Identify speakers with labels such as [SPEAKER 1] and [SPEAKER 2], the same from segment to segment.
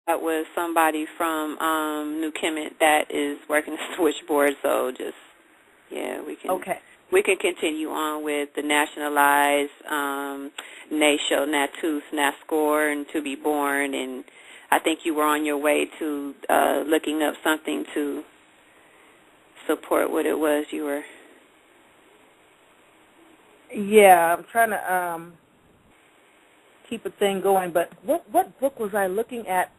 [SPEAKER 1] That was somebody from New Kemet that is working the switchboard. So just we can continue on with the nationalized Nasho, Natus, Nascor, and to be born. And I think you were on your way to looking up something to support what it was you were.
[SPEAKER 2] Yeah, I'm trying to keep a thing going. But what book was I looking at?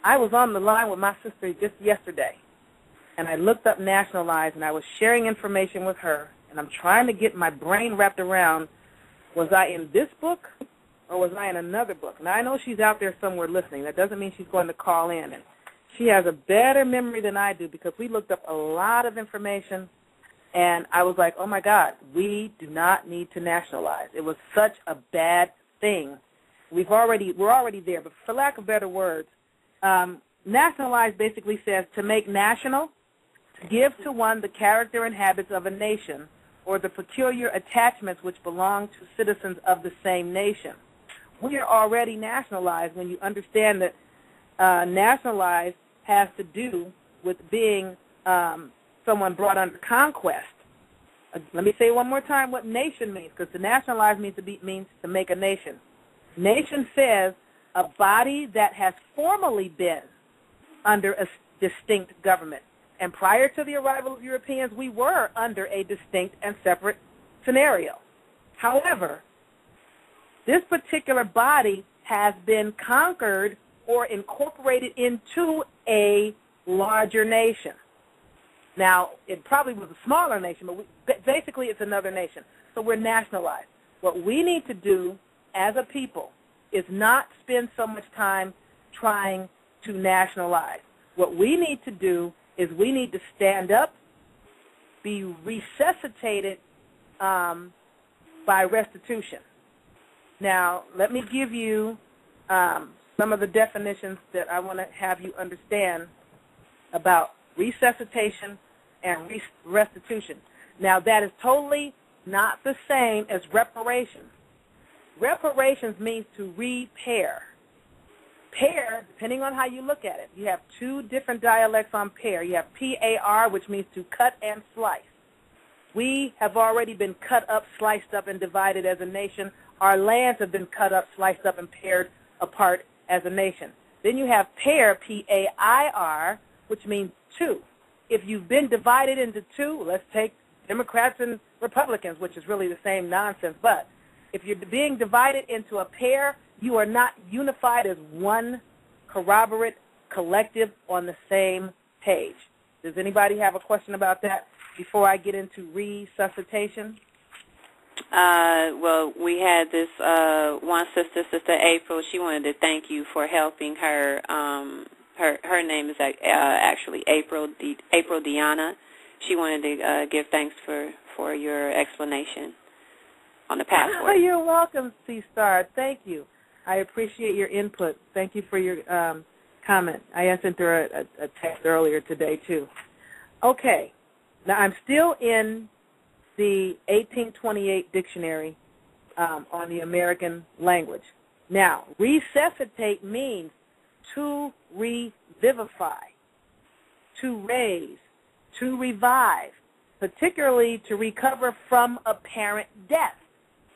[SPEAKER 2] I was on the line with my sister just yesterday, and I looked up nationalized, and I was sharing information with her, and I'm trying to get my brain wrapped around, was I in this book or was I in another book? Now, I know she's out there somewhere listening. That doesn't mean she's going to call in. And she has a better memory than I do because we looked up a lot of information, and I was like, oh, my God, we do not need to nationalize. It was such a bad thing. We're already there, but for lack of better words, nationalize basically says to make national, to give to one the character and habits of a nation or the peculiar attachments which belong to citizens of the same nation. We are already nationalized when you understand that nationalized has to do with being someone brought under conquest. Let me say one more time what nation means, because to nationalize means to make a nation. Nation says a body that has formerly been under a distinct government. And prior to the arrival of Europeans, we were under a distinct and separate scenario. However, this particular body has been conquered or incorporated into a larger nation. Now, it probably was a smaller nation, but basically it's another nation. So we're nationalized. What we need to do as a people is not spend so much time trying to nationalize. What we need to do is we need to stand up, be resuscitated by restitution. Now, let me give you some of the definitions that I want to have you understand about resuscitation and restitution. Now, that is totally not the same as reparations. Reparations means to repair. Pair, depending on how you look at it, you have two different dialects on pair. You have P-A-R, which means to cut and slice. We have already been cut up, sliced up, and divided as a nation. Our lands have been cut up, sliced up, and paired apart as a nation. Then you have pair, P-A-I-R, which means two. If you've been divided into two, let's take Democrats and Republicans, which is really the same nonsense, but if you're being divided into a pair, you are not unified as one corroborate collective on the same page. Does anybody have a question about that before I get into resuscitation?
[SPEAKER 1] Well, we had this one sister, Sister April. She wanted to thank you for helping her. Her name is actually April Deanna. She wanted to give thanks for your explanation on the password.
[SPEAKER 2] Oh, you're welcome, C-Star. Thank you. I appreciate your input. Thank you for your comment. I sent her a text earlier today, too. Okay. Now, I'm still in the 1828 dictionary on the American language. Now, resuscitate means to revivify, to raise, to revive, particularly to recover from apparent death.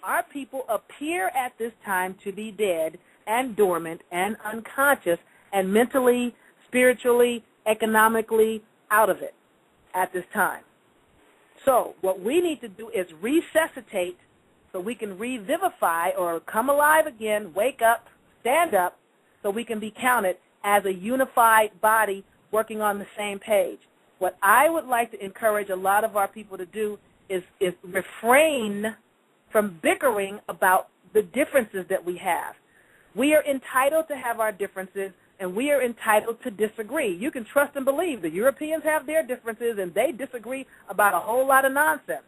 [SPEAKER 2] Our people appear at this time to be dead and dormant and unconscious and mentally, spiritually, economically out of it at this time. So what we need to do is resuscitate so we can revivify or come alive again, wake up, stand up, so we can be counted as a unified body working on the same page. What I would like to encourage a lot of our people to do is refrain from bickering about the differences that we have. We are entitled to have our differences, and we are entitled to disagree. You can trust and believe the Europeans have their differences, and they disagree about a whole lot of nonsense.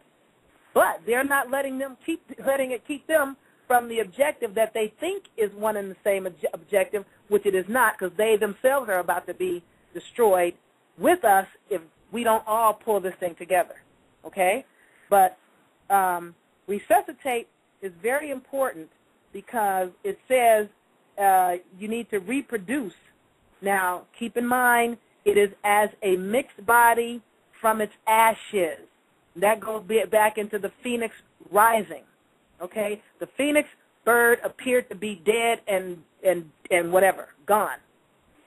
[SPEAKER 2] But they're not letting it keep them from the objective that they think is one and the same objective, which it is not, because they themselves are about to be destroyed with us if we don't all pull this thing together, okay? But resuscitate is very important because it says you need to reproduce Now, keep in mind, it is as a mixed body from its ashes. That goes back into the phoenix rising, okay? The phoenix bird appeared to be dead and whatever, gone.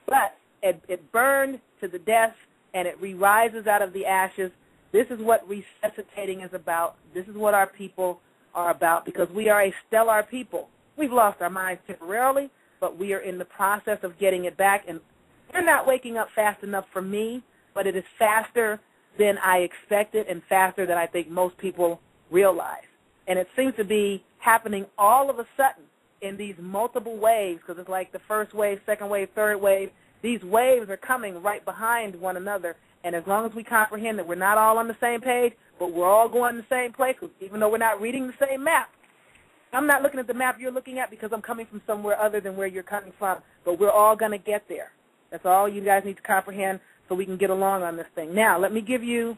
[SPEAKER 2] But it burned to the death, and it re-rises out of the ashes. This is what resuscitating is about. This is what our people are about, because we are a stellar people. We've lost our minds temporarily, but we are in the process of getting it back. And they're not waking up fast enough for me, but it is faster than I expected and faster than I think most people realize. And it seems to be happening all of a sudden in these multiple waves, because it's like the first wave, second wave, third wave. These waves are coming right behind one another. And as long as we comprehend that we're not all on the same page, but we're all going to the same place, even though we're not reading the same map. I'm not looking at the map you're looking at because I'm coming from somewhere other than where you're coming from, but we're all going to get there. That's all you guys need to comprehend so we can get along on this thing. Now, let me give you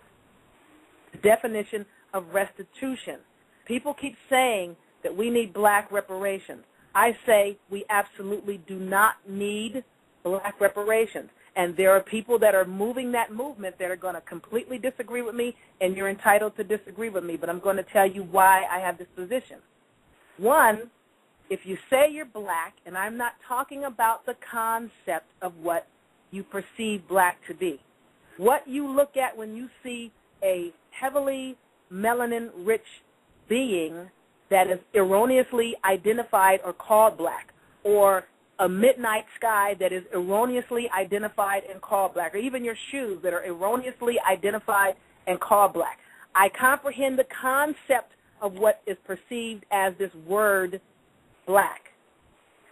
[SPEAKER 2] the definition of restitution. People keep saying that we need black reparations. I say we absolutely do not need black reparations. And there are people that are moving that movement that are going to completely disagree with me, and you're entitled to disagree with me, but I'm going to tell you why I have this position. One, if you say you're black, and I'm not talking about the concept of what you perceive black to be. What you look at when you see a heavily melanin-rich being that is erroneously identified or called black, or a midnight sky that is erroneously identified and called black, or even your shoes that are erroneously identified and called black. I comprehend the concept of what is perceived as this word black.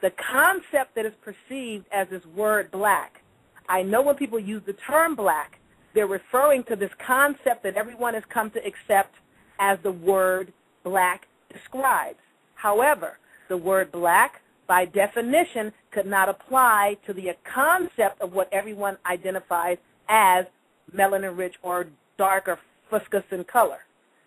[SPEAKER 2] The concept that is perceived as this word black, I know when people use the term black, they're referring to this concept that everyone has come to accept as the word black describes. However, the word black, by definition, could not apply to the concept of what everyone identifies as melanin-rich or dark or fuscous in color.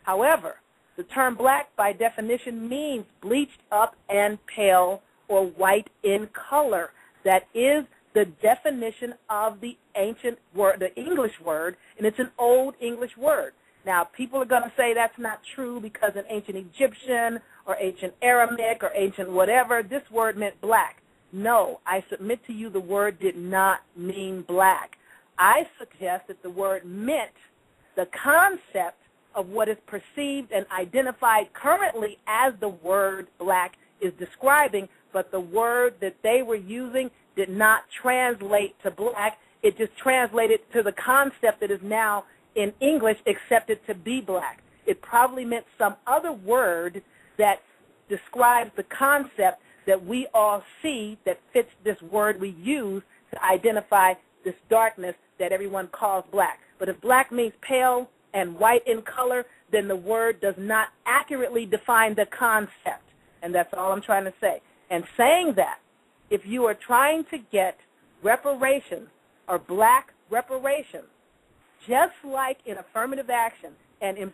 [SPEAKER 2] However, the term black, by definition, means bleached up and pale or white in color. That is the definition of the ancient word, the English word, and it's an old English word. Now, people are going to say that's not true because in ancient Egyptian or ancient Aramaic or ancient whatever, this word meant black. No, I submit to you the word did not mean black. I suggest that the word meant the concept of what is perceived and identified currently as the word black is describing, but the word that they were using did not translate to black. It just translated to the concept that is now in English accepted to be black. It probably meant some other word that describes the concept that we all see that fits this word we use to identify this darkness that everyone calls black. But if black means pale and white in color, then the word does not accurately define the concept. And that's all I'm trying to say. And saying that, if you are trying to get reparations or black reparations, just like in affirmative action and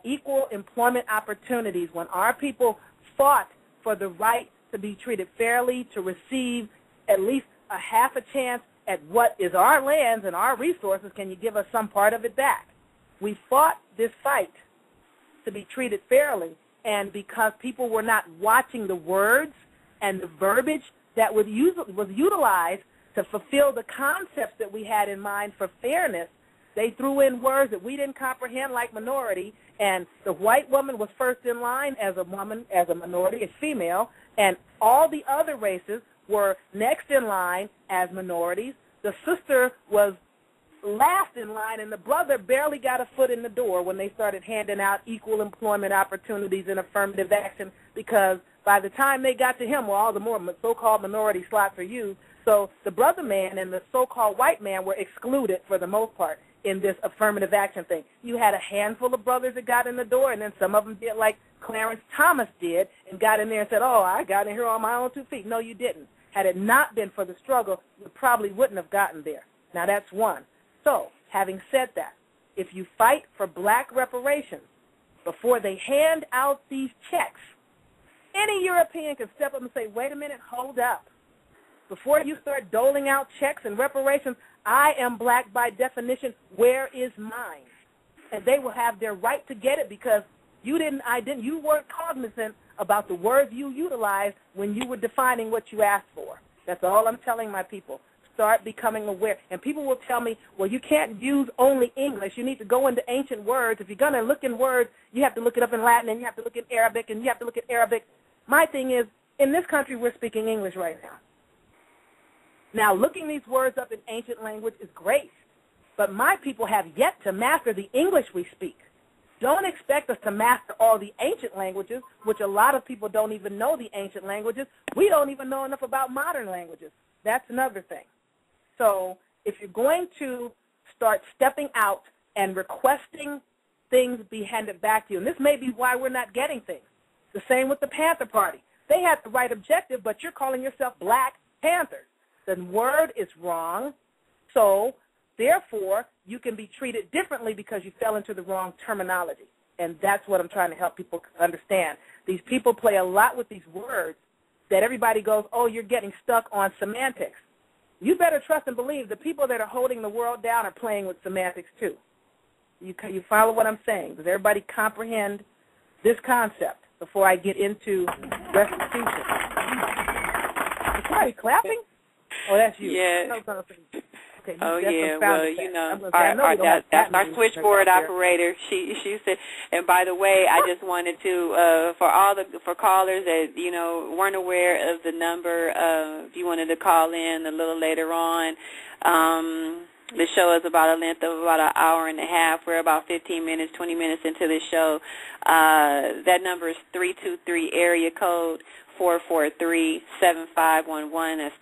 [SPEAKER 2] equal employment opportunities, when our people fought for the right to be treated fairly, to receive at least a half a chance at what is our lands and our resources, can you give us some part of it back? We fought this fight to be treated fairly, and because people were not watching the words and the verbiage that was utilized to fulfill the concepts that we had in mind for fairness, they threw in words that we didn't comprehend, like minority, and the white woman was first in line as a woman, as a minority, as female, and all the other races were next in line as minorities. The sister was last in line, and the brother barely got a foot in the door when they started handing out equal employment opportunities and affirmative action, because by the time they got to him, well, all the more so-called minority slots are used. So the brother man and the so-called white man were excluded for the most part in this affirmative action thing. You had a handful of brothers that got in the door, and then some of them did like Clarence Thomas did and got in there and said, oh, I got in here on my own 2 feet. No, you didn't. Had it not been for the struggle, you probably wouldn't have gotten there. Now, that's one. So, having said that, if you fight for black reparations before they hand out these checks, any European can step up and say, wait a minute, hold up. before you start doling out checks and reparations, I am black by definition. Where is mine? And they will have their right to get it because you weren't cognizant about the words you utilized when you were defining what you asked for. That's all I'm telling my people. Start becoming aware. And people will tell me, well, you can't use only English. You need to go into ancient words. If you're going to look in words, you have to look it up in Latin, and you have to look at Arabic, and you have to look at Arabic. My thing is, in this country, we're speaking English right now. Now, looking these words up in ancient language is great, but my people have yet to master the English we speak. Don't expect us to master all the ancient languages, which a lot of people don't even know the ancient languages. We don't even know enough about modern languages. That's another thing. So if you're going to start stepping out and requesting things be handed back to you, and this may be why we're not getting things. The same with the Panther Party. They had the right objective, but you're calling yourself Black Panthers. The word is wrong, so therefore you can be treated differently because you fell into the wrong terminology. And that's what I'm trying to help people understand. These people play a lot with these words that everybody goes, oh, you're getting stuck on semantics. You better trust and believe the people that are holding the world down are playing with semantics too. You follow what I'm saying? Does everybody comprehend this concept before I get into restitution? Is somebody clapping? Oh, that's you.
[SPEAKER 1] Yeah.
[SPEAKER 2] Okay,
[SPEAKER 1] oh, yeah. Well, you know, that's our switchboard operator. She said, and by the way, I just wanted to, for callers that, you know, weren't aware of the number, if you wanted to call in a little later on, the show is about a length of about an hour and a half. We're about 15 minutes, 20 minutes into the show. That number is 323 area code 443-7511. That's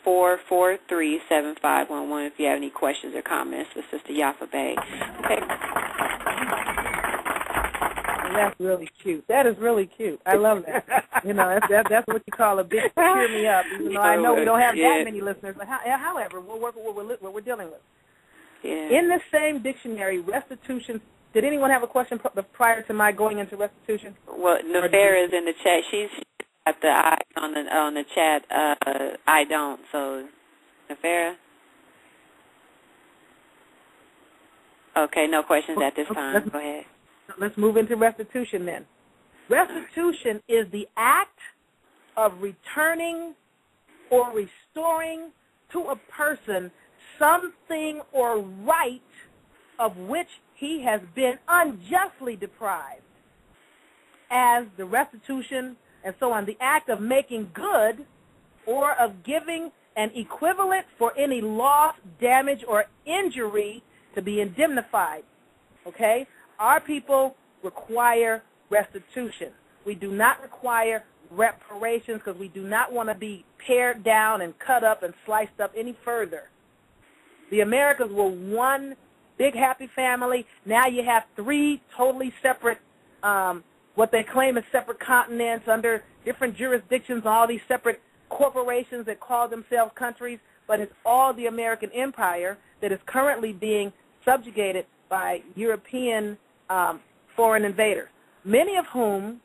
[SPEAKER 1] 323-443-7511 if you have any questions or comments with Sister Yaffa Bay. Okay.
[SPEAKER 2] That's really cute. That is really cute. I love that. You know, that's what you call a big cheer me up. Even though I know we don't have that many listeners, but however, we'll work with what we're dealing with.
[SPEAKER 1] Yeah.
[SPEAKER 2] In the same dictionary, restitution. Did anyone have a question prior to my going into restitution?
[SPEAKER 1] Well, Nefera is in the chat. She's got the eye on the chat. I don't. So, Nefera. Okay, no questions at this time. Go ahead.
[SPEAKER 2] Let's move into restitution then. Restitution is the act of returning or restoring to a person something or right of which he has been unjustly deprived, as the restitution and so on, the act of making good or of giving an equivalent for any loss, damage, or injury to be indemnified. Okay? Our people require restitution. We do not require reparations because we do not want to be pared down and cut up and sliced up any further. The Americans were one big happy family. Now you have three totally separate, what they claim is separate continents under different jurisdictions, all these separate corporations that call themselves countries, but it's all the American empire that is currently being subjugated by European foreign invaders, many of whom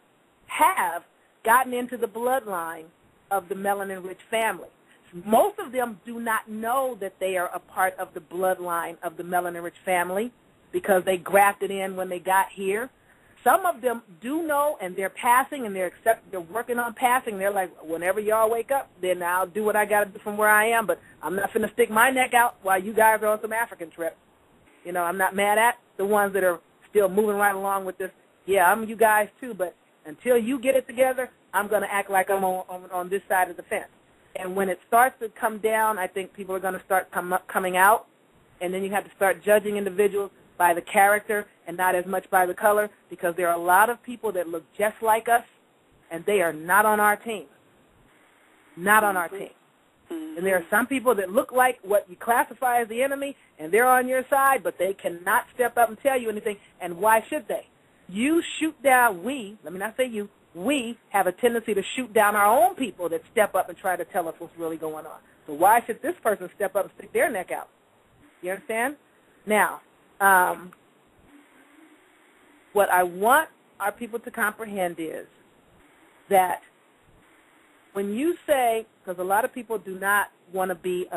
[SPEAKER 2] have gotten into the bloodline of the melanin-rich family. Most of them do not know that they are a part of the bloodline of the melanin-rich family because they grafted in when they got here. Some of them do know, and they're passing, and they're working on passing. They're like, whenever y'all wake up, then I'll do what I got to do from where I am, but I'm not going to stick my neck out while you guys are on some African trip. You know, I'm not mad at the ones that are still moving right along with this. Yeah, I'm you guys too, but until you get it together, I'm going to act like I'm on this side of the fence. And when it starts to come down, I think people are going to start coming out, and then you have to start judging individuals by the character and not as much by the color, because there are a lot of people that look just like us, and they are not on our team. Not on our team. And there are some people that look like what you classify as the enemy, and they're on your side, but they cannot step up and tell you anything. And why should they? You shoot down, let me not say you, we have a tendency to shoot down our own people that step up and try to tell us what's really going on. So why should this person step up and stick their neck out? You understand? Now, what I want our people to comprehend is that when you say, because a lot of people do not want to be